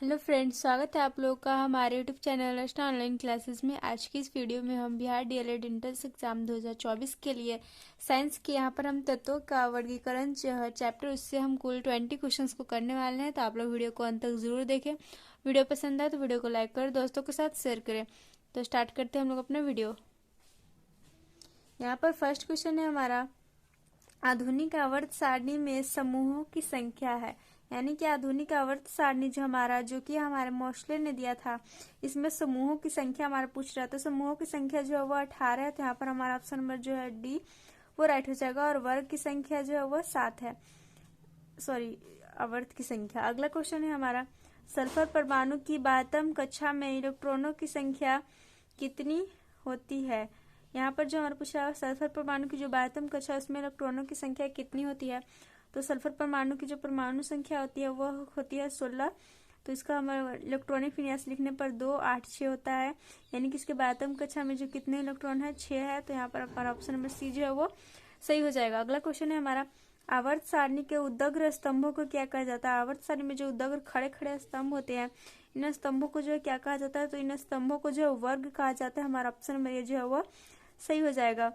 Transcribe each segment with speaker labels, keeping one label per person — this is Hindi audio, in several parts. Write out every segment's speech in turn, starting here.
Speaker 1: हेलो फ्रेंड्स, स्वागत है आप लोगों का हमारे यूट्यूब चैनल रचना ऑनलाइन क्लासेस में। आज की इस वीडियो में हम बिहार डीएलएड एंट्रेंस एग्जाम 2024 के लिए साइंस के यहाँ पर हम तत्वों का वर्गीकरण जो है चैप्टर, उससे हम कुल 20 क्वेश्चंस को करने वाले हैं। तो आप लोग वीडियो को अंत तक जरूर देखें। वीडियो पसंद आए तो वीडियो को लाइक कर दोस्तों के साथ शेयर करें। तो स्टार्ट करते हैं हम लोग अपना वीडियो। यहाँ पर फर्स्ट क्वेश्चन है हमारा, आधुनिक आवर्त सारणी में समूहों की संख्या है। यानी कि आधुनिक आवर्त सारणी जो कि हमारे मोस्ले ने दिया था, इसमें समूहों की संख्या हमारा पूछ रहा है। तो समूहों की संख्या जो है वो 18 है। तो यहाँ पर हमारा ऑप्शन नंबर जो है डी वो राइट हो जाएगा। और वर्ग की संख्या जो है वो 7 है, सॉरी आवर्त की संख्या। अगला क्वेश्चन है हमारा, सल्फर परमाणु की 12वीं कक्षा में इलेक्ट्रॉनों की संख्या कितनी होती है। यहाँ पर जो हमारा पूछा है सल्फर परमाणु की जो 12वीं कक्षा उसमें इलेक्ट्रॉनों की संख्या कितनी होती है। तो सल्फर परमाणु की जो परमाणु संख्या होती है वो होती है 16। तो इसका हमारा इलेक्ट्रॉनिक विन्यास लिखने पर 2 8 6 होता है। यानी कि इसके 12वीं कक्षा में जो कितने इलेक्ट्रॉन है 6 है। तो यहाँ पर हमारा ऑप्शन नंबर सी जो है वो सही हो जाएगा। अगला क्वेश्चन है हमारा, आवर्त सारणी के उद्दग्र स्तंभों को क्या कहा जाता है। आवर्त सारणी में जो उद्दग्र खड़े खड़े स्तंभ होते हैं, इन स्तंभों को जो है क्या कहा जाता है। तो इन स्तंभों को जो है वर्ग कहा जाता है। हमारा ऑप्शन नंबर ये जो है वो सही हो जाएगा।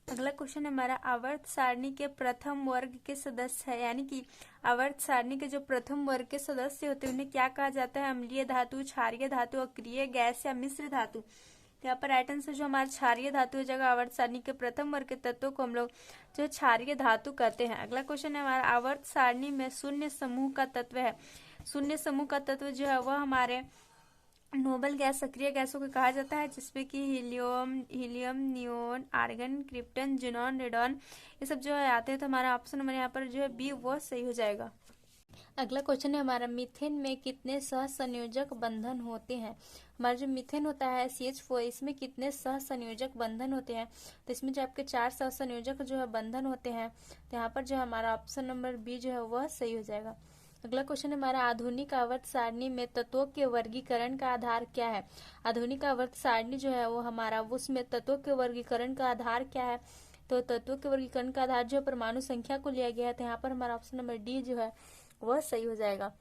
Speaker 1: अगला क्वेश्चन है हमारा, आवर्त सारणी के प्रथम वर्ग के सदस्य है। यानी कि आवर्त सारणी के जो प्रथम वर्ग के सदस्य होते हैं उन्हें क्या कहा जाता है। अम्लीय धातु, क्षारीय धातु, अक्रिय गैस या मिश्र धातु। तो यहाँ पर राइट आंसर जो हमारा क्षारीय धातु हो जाएगा। आवर्त सारणी के प्रथम वर्ग के तत्वों को हम लोग जो क्षारीय धातु कहते हैं। अगला क्वेश्चन है हमारा, आवर्त सारणी में शून्य समूह का तत्व है। शून्य समूह का तत्व जो है वह हमारे नोबल गैस, सक्रिय गैसों को कहा जाता है, जिसमें कि helium, neon, argon, krypton, xenon, radon ये सब जो है आते हैं। तो हमारा ऑप्शन नंबर यहाँ पर जो है बी वो सही हो जाएगा। अगला क्वेश्चन है हमारा, मीथेन में कितने सहसंयोजक बंधन होते हैं। हमारा जो मीथेन होता है CH4, इसमें कितने सहसंयोजक बंधन होते हैं। तो इसमें जो आपके 4 सहसंयोजक जो है बंधन होते हैं। तो यहाँ पर जो हमारा ऑप्शन नंबर बी जो है वह सही हो जाएगा। अगला क्वेश्चन है हमारा, आधुनिक आवर्त सारणी में तत्वों के वर्गीकरण का आधार क्या है। आधुनिक आवर्त सारणी जो है वो हमारा उसमें तत्वों के वर्गीकरण का आधार क्या है। तो तत्वों के वर्गीकरण का आधार जो है परमाणु संख्या को लिया गया है। तो यहाँ पर हमारा ऑप्शन नंबर डी जो है वह सही हो जाएगा।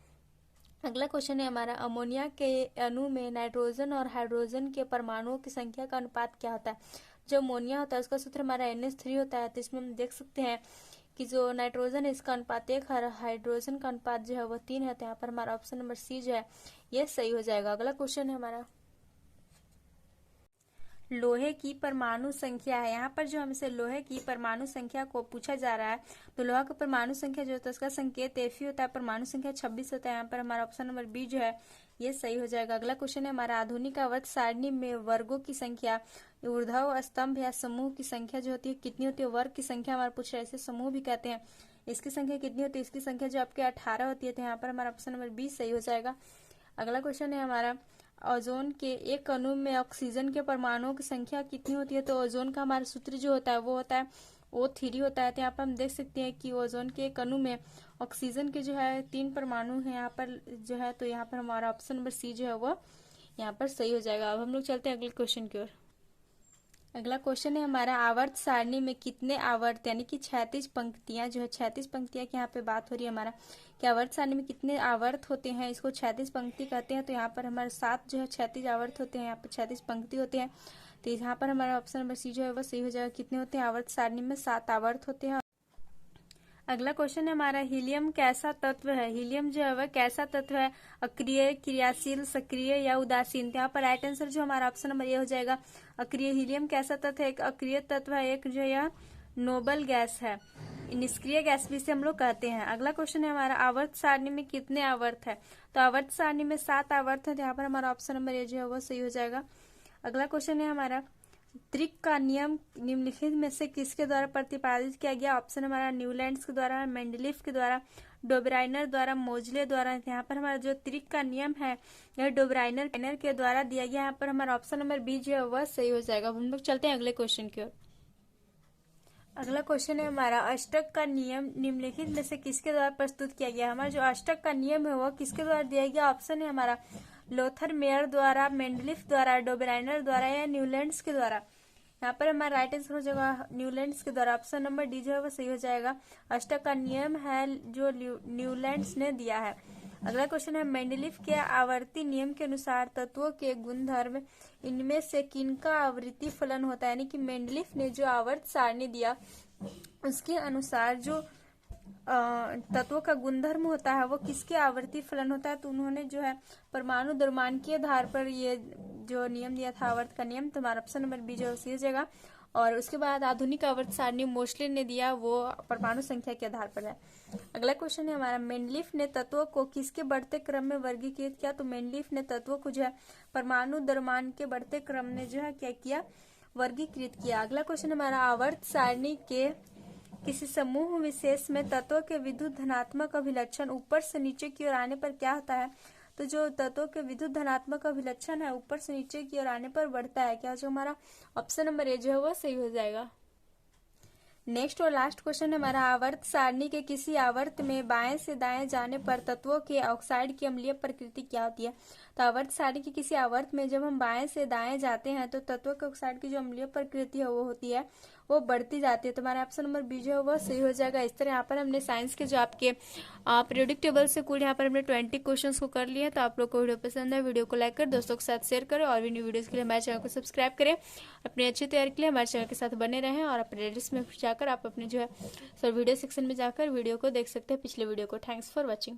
Speaker 1: अगला क्वेश्चन है हमारा, अमोनिया के अणु में नाइट्रोजन और हाइड्रोजन के परमाणुओं की संख्या का अनुपात क्या होता है। जो अमोनिया होता है उसका सूत्र हमारा NH3 होता है। तो इसमें हम देख सकते हैं कि जो नाइट्रोजन है इसका अनुपात 1 है, हाइड्रोजन का अनुपात जो है वो 3 है। तो यहाँ पर हमारा ऑप्शन नंबर सी जो है ये सही हो जाएगा। अगला क्वेश्चन है हमारा, लोहे की परमाणु संख्या है। यहाँ पर जो हमसे लोहे की परमाणु संख्या को पूछा जा रहा है, तो लोहा का परमाणु संख्या जो होता है उसका संकेत Fe होता है, परमाणु संख्या 26 होता है। यहाँ पर हमारा ऑप्शन नंबर बी जो है ये सही हो जाएगा। अगला क्वेश्चन है हमारा, आधुनिक आवर्त सारणी में वर्गों की संख्या, ऊर्ध्व स्तंभ या समूह की संख्या जो होती है कितनी होती है। वर्ग की संख्या हमारा पूछ रहा है, इसे समूह भी कहते हैं। इसकी संख्या कितनी होती है, इसकी संख्या जो आपके 18 होती है। तो यहाँ पर हमारा ऑप्शन नंबर बी सही हो जाएगा। अगला क्वेश्चन है हमारा, ओजोन के एक अणु में ऑक्सीजन के परमाणुओं की संख्या कितनी होती है। तो ओजोन का हमारा सूत्र जो होता है वो होता है O3 होता है। तो यहाँ पर हम देख सकते हैं कि ओजोन के एक अणु में ऑक्सीजन के जो है 3 परमाणु हैं यहाँ पर जो है। तो यहाँ पर हमारा ऑप्शन नंबर सी जो है वो यहाँ पर सही हो जाएगा। अब हम लोग चलते हैं अगले क्वेश्चन की ओर। अगला क्वेश्चन है हमारा, आवर्त सारणी में कितने आवर्त यानी कि 36 पंक्तियां जो है 36 पंक्तियां की यहाँ पे बात हो रही है हमारा कि आवर्त सारणी में कितने आवर्त होते हैं, इसको 36 पंक्ति कहते हैं। तो यहाँ पर हमारे 7 जो है 36 आवर्त होते हैं, यहाँ पर 36 पंक्ति होते हैं। तो यहाँ पर हमारा ऑप्शन नंबर सी जो है वो सही हो जाएगा। कितने होते हैं आवर्त सारणी में 7 आवर्त होते हैं। अगला क्वेश्चन है हमारा, हीलियम कैसा तत्व है। हीलियम जो है वह कैसा तत्व है, अक्रिय, क्रियाशील, सक्रिय या उदासीन। यहाँ पर राइट आंसर जो हमारा ऑप्शन नंबर ये हो जाएगा अक्रिय। हीलियम कैसा तत्व है, एक अक्रिय तत्व है, एक जो यह नोबल गैस है, निष्क्रिय गैस भी इसे हम लोग कहते हैं। अगला क्वेश्चन है हमारा, आवर्त सारणी में कितने आवर्त है। तो आवर्त सारणी में 7 आवर्त है। तो यहाँ पर हमारा ऑप्शन नंबर ये जो है वो सही हो जाएगा। अगला क्वेश्चन है हमारा, त्रिक का नियम निम्नलिखित में से किसके द्वारा प्रतिपादित किया गया। ऑप्शन हमारा न्यूलैंड्स के द्वारा, मेंडलीफ के द्वारा, डोबराइनर द्वारा, मोजले द्वारा। यहाँ पर हमारा जो त्रिक का नियम है यह डोबराइनर के द्वारा दिया गया। यहाँ पर हमारा ऑप्शन नंबर बी जो है वह सही हो जाएगा। हम लोग चलते हैं अगले क्वेश्चन की ओर। अगला क्वेश्चन है हमारा, अष्टक का नियम निम्नलिखित में से किसके द्वारा प्रस्तुत किया गया। हमारा जो अष्टक का नियम है वह किसके द्वारा दिया गया। ऑप्शन है हमारा लोथर मेयर द्वारा, मेंडलीफ द्वारा, डोबराइनर द्वारा या न्यूलैंड्स के द्वारा। यहाँ पर हमारा राइट आंसर हो जाएगा न्यूलैंड्स के द्वारा। ऑप्शन नंबर डी जो है वो सही हो जाएगा। अष्टक का नियम है जो न्यूलैंड्स ने दिया है। अगला क्वेश्चन है मेंडलीफ के आवर्ती नियम के अनुसार तत्वों के गुणधर्म इनमें से किनका आवृत्ति फलन होता है। यानी कि मेंडलीफ ने जो आवर्त सारणी दिया उसके अनुसार जो तत्वों का गुणधर्म होता है वो किसके आवर्ती फलन होता है। तो उन्होंने जो है परमाणु द्रव्यमान के आधार पर ये जो नियम दिया था आवर्त का नियम, तो हमारा ऑप्शन नंबर बी जो है जगह। और उसके बाद आधुनिक आवर्त सारणी मोस्टले ने दिया वो परमाणु संख्या के आधार पर है। अगला क्वेश्चन है हमारा मेंडलीफ ने तत्वों को किसके बढ़ते क्रम में वर्गीकृत किया। तो मेंडलीफ ने तत्वों को जो है परमाणु द्रव्यमान के बढ़ते क्रम में जो है क्या किया, वर्गीकृत किया। अगला क्वेश्चन हमारा आवर्त सारणी के किसी समूह विशेष में तत्वों के विद्युत धनात्मक अभिलक्षण ऊपर से नीचे की ओर आने पर क्या होता है। तो जो तत्वों के विद्युत धनात्मक अभिलक्षण है ऊपर से नीचे की ओर आने पर बढ़ता है। क्या जो हमारा ऑप्शन नंबर ए जो है वो सही हो जाएगा। नेक्स्ट और लास्ट क्वेश्चन हमारा आवर्त सारणी के किसी आवर्त में बाएं से दाएं जाने पर तत्वों के ऑक्साइड की अम्लीय प्रकृति क्या होती है। तो आवर्त सारणी के किसी आवर्त में जब हम बाएं से दाएं जाते हैं तो तत्वों के ऑक्साइड की जो अम्लीय प्रकृति है वो होती है, वो बढ़ती जाती है। तो हमारा ऑप्शन नंबर बी जो है वो सही हो जाएगा। इस तरह यहाँ पर हमने साइंस के जो आपके पीरियोडिक टेबल से कुल यहाँ पर हमने 20 क्वेश्चंस को कर लिया। तो आप लोग को वीडियो पसंद है, वीडियो को लाइक कर दोस्तों के साथ शेयर करें और भी न्यू वीडियोस के लिए हमारे चैनल को सब्सक्राइब करें। अपनी अच्छी तैयारी के लिए हमारे चैनल के साथ बने रहें और अपने एड्रेस में जाकर आप अपने जो है वीडियो सेक्शन में जाकर वीडियो को देख सकते हैं पिछले वीडियो को। Thanks for watching.